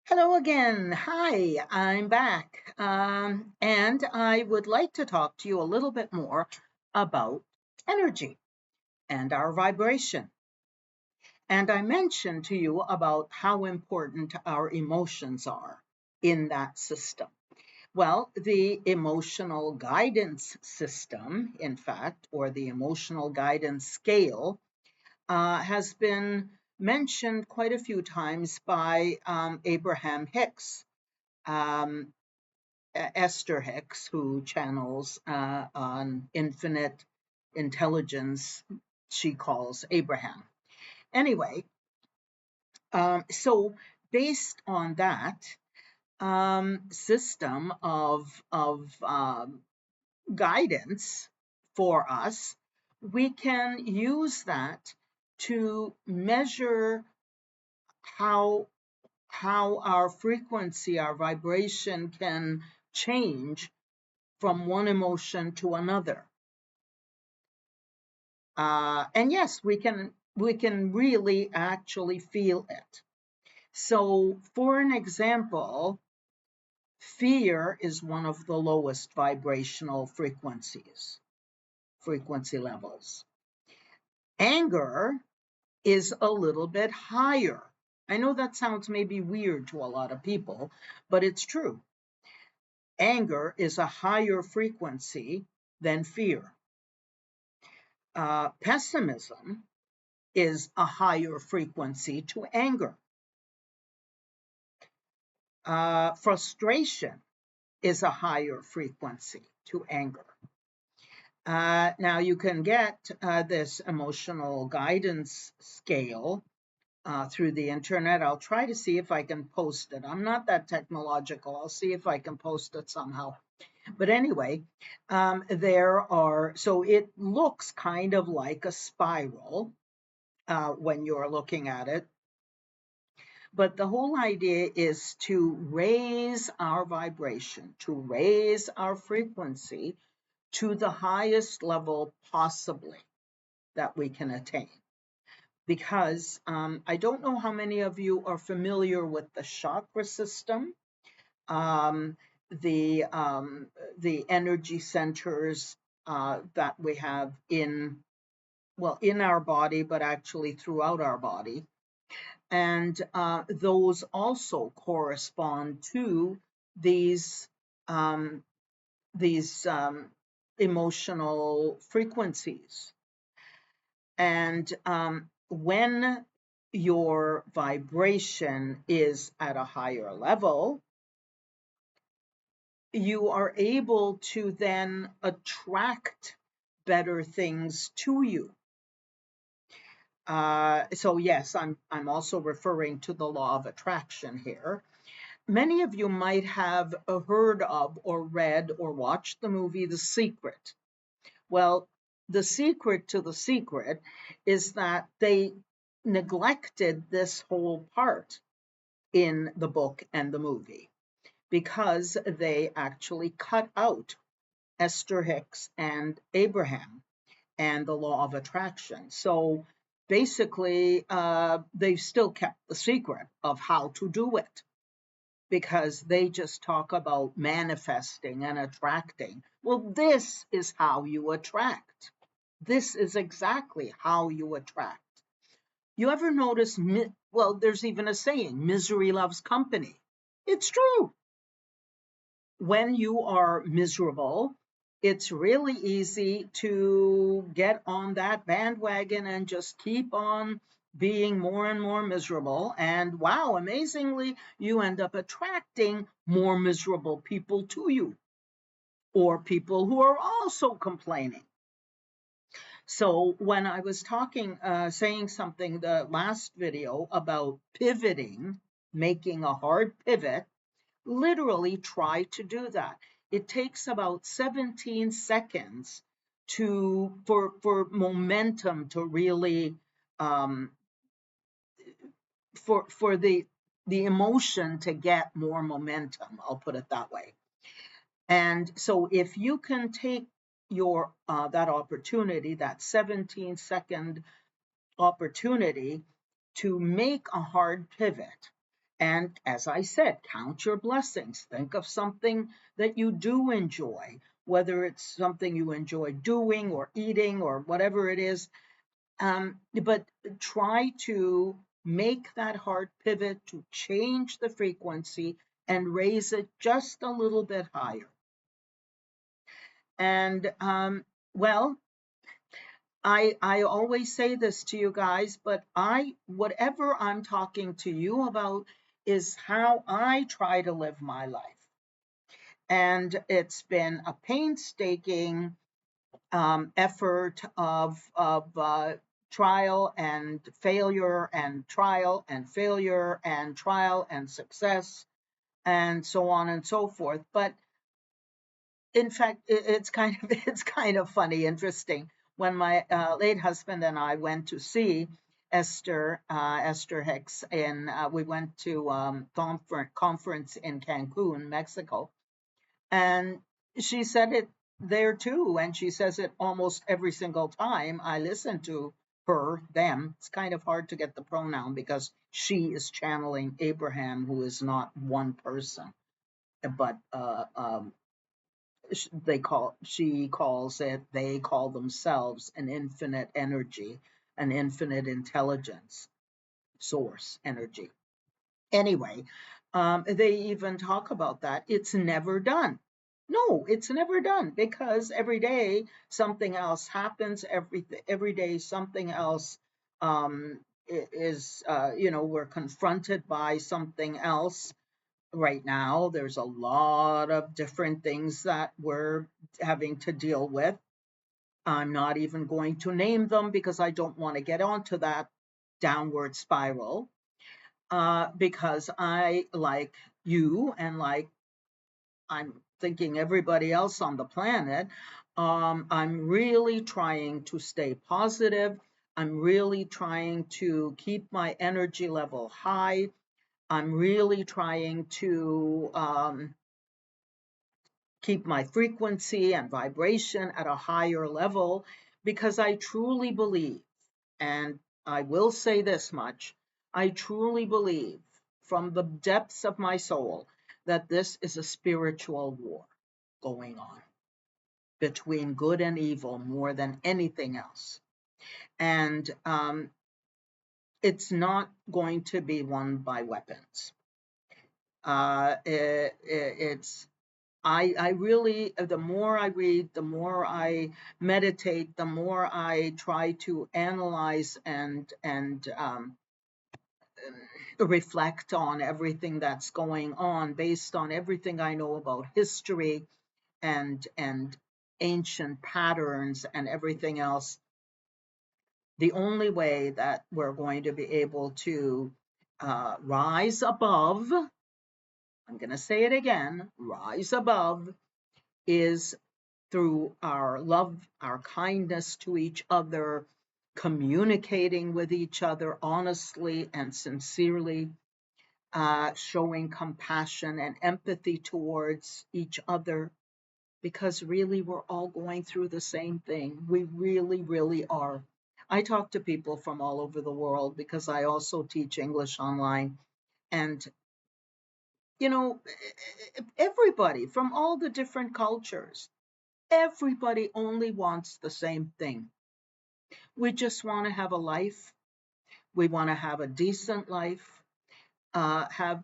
Hello again. Hi, I'm back. And I would like to talk to you a little bit more about energy and our vibration. And I mentioned to you about how important our emotions are in that system. Well, the emotional guidance system, in fact, or the emotional guidance scale, has been mentioned quite a few times by Abraham Hicks. Um, Esther Hicks, who channels on infinite intelligence, she calls Abraham. Anyway, so based on that system of guidance for us, we can use that to measure how how our frequency, our vibration can change from one emotion to another. And yes, we can really actually feel it. So, for an example, fear is one of the lowest vibrational frequency levels. Anger is a little bit higher. I know that sounds maybe weird to a lot of people, but it's true. Anger is a higher frequency than fear. Pessimism is a higher frequency to anger. Frustration is a higher frequency to anger. Now, you can get this emotional guidance scale through the internet. I'll try to see if I can post it. I'm not that technological. I'll see if I can post it somehow. But anyway, so it looks kind of like a spiral when you're looking at it. But the whole idea is to raise our vibration, to raise our frequency to the highest level possibly that we can attain. Because I don't know how many of you are familiar with the chakra system, um, the energy centers that we have in our body, but actually throughout our body. And those also correspond to these um, these emotional frequencies. And when your vibration is at a higher level, you are able to then attract better things to you. So yes, I'm also referring to the law of attraction here. Many of you might have heard of or read or watched the movie The Secret. Well, the secret to the secret is that they neglected this whole part in the book and the movie because they actually cut out Esther Hicks and Abraham and the law of attraction. So basically, they've still kept the secret of how to do it because they just talk about manifesting and attracting. Well, this is how you attract. This is exactly how you attract. You ever notice, well, there's even a saying, misery loves company. It's true. When you are miserable, it's really easy to get on that bandwagon and just keep on being more and more miserable. And wow, amazingly, you end up attracting more miserable people to you or people who are also complaining. So when I was saying something the last video about pivoting, making a hard pivot, literally try to do that. It takes about 17 seconds for momentum to really for the emotion to get more momentum. I'll put it that way. And so if you can take your that opportunity, that 17-second opportunity to make a hard pivot And as I said, count your blessings. Think of something that you do enjoy, whether it's something you enjoy doing or eating or whatever it is. But try to make that hard pivot to change the frequency and raise it just a little bit higher. And well, I always say this to you guys, but whatever I'm talking to you about is how I try to live my life. And it's been a painstaking effort of trial and failure and trial and failure and trial and success and so on and so forth. But in fact, it's kind of it's kind of funny, interesting. When my late husband and I went to see Esther Hicks, and we went to conference in Cancun, Mexico, and she said it there too, and she says it almost every single time I listen to her, them. It's kind of hard to get the pronoun because she is channeling Abraham, who is not one person, but she calls it, they call themselves an infinite energy, an infinite intelligence source energy. Anyway, they even talk about that. It's never done. No, it's never done because every day something else happens. Every day something else is, we're confronted by something else. Right now, there's a lot of different things that we're having to deal with. I'm not even going to name them because I don't want to get onto that downward spiral. Because I, like you, and like I'm thinking everybody else on the planet, I'm really trying to stay positive. I'm really trying to keep my energy level high. I'm really trying to keep my frequency and vibration at a higher level because I truly believe, and I will say this much, I truly believe from the depths of my soul that this is a spiritual war going on between good and evil more than anything else. And it's not going to be won by weapons. It's I really, the more I read, the more I meditate, the more I try to analyze and reflect on everything that's going on based on everything I know about history and ancient patterns and everything else. The only way that we're going to be able to rise above, I'm going to say it again, rise above, is through our love, our kindness to each other, communicating with each other honestly and sincerely, showing compassion and empathy towards each other, because really we're all going through the same thing. We really, really are. I talk to people from all over the world because I also teach English online. And, you know, everybody from all the different cultures, everybody only wants the same thing. We just want to have a life. We want to have a decent life, have,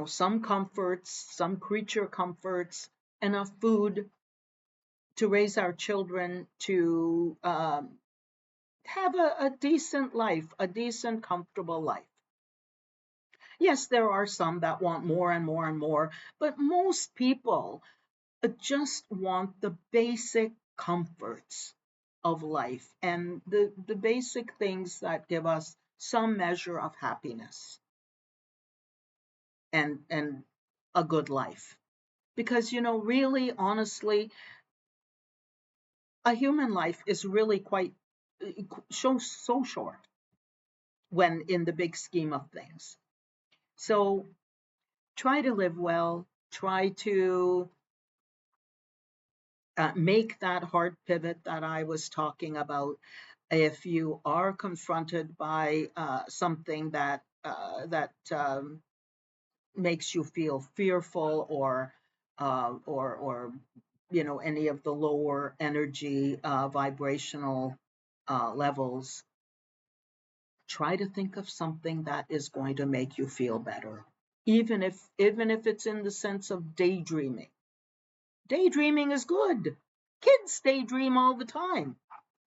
some comforts, some creature comforts, enough food to raise our children, to have a decent life, a decent, comfortable life. Yes, there are some that want more and more and more, but most people just want the basic comforts of life and the basic things that give us some measure of happiness and a good life. Because, really, honestly, a human life is really quite so short when in the big scheme of things. So try to live well, try to make that hard pivot that I was talking about. If you are confronted by something that makes you feel fearful or any of the lower energy vibrational levels, try to think of something that is going to make you feel better, even if it's in the sense of daydreaming. Daydreaming is good. Kids daydream all the time.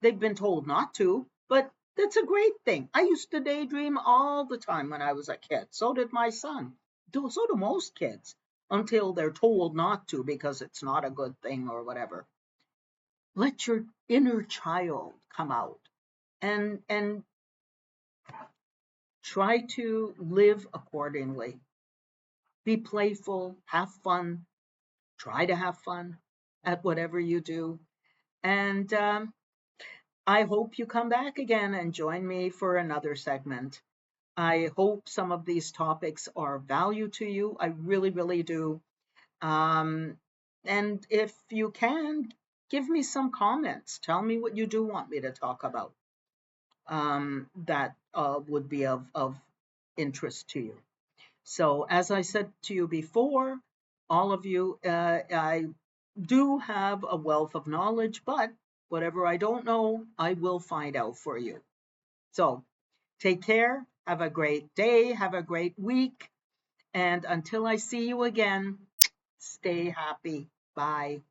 They've been told not to, but that's a great thing. I used to daydream all the time when I was a kid. So did my son. So do most kids until they're told not to because it's not a good thing or whatever. Let your inner child come out and try to live accordingly. Be playful, have fun, try to have fun at whatever you do. And I hope you come back again and join me for another segment. I hope some of these topics are of value to you. I really, really do. Um, and if you can, give me some comments. Tell me what you do want me to talk about that would be of interest to you. So, as I said to you before, all of you, I do have a wealth of knowledge, but whatever I don't know, I will find out for you. So, take care. Have a great day. Have a great week. And until I see you again, stay happy. Bye.